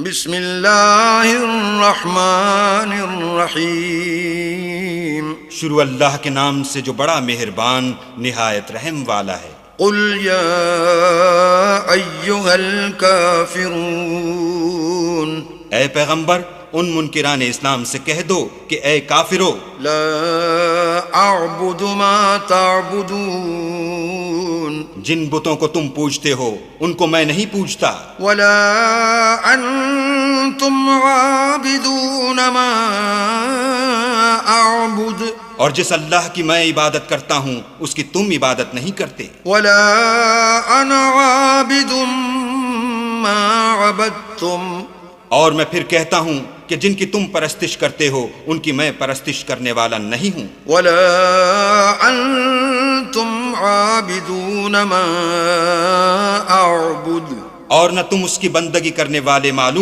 بسم اللہ الرحمن الرحیم شروع اللہ کے نام سے جو بڑا مہربان نہایت رحم والا ہے۔ قل یا ایہا الکافرون، اے پیغمبر ان منکران اسلام سے کہہ دو کہ اے کافرو، لا اعبد ما تعبدون، جن بتوں کو تم پوجتے ہو ان کو میں نہیں پوجتا، ولا انتم عابدون ما اعبد، اور جس اللہ کی میں عبادت کرتا ہوں اس کی تم عبادت نہیں کرتے، ولا انا عابد ما عبدتم، اور میں پھر کہتا ہوں کہ جن کی تم پرستش کرتے ہو ان کی میں پرستش کرنے والا نہیں ہوں، ولا انتم عابدون ما اعبد، اور نہ تم اس کی بندگی کرنے والے معلوم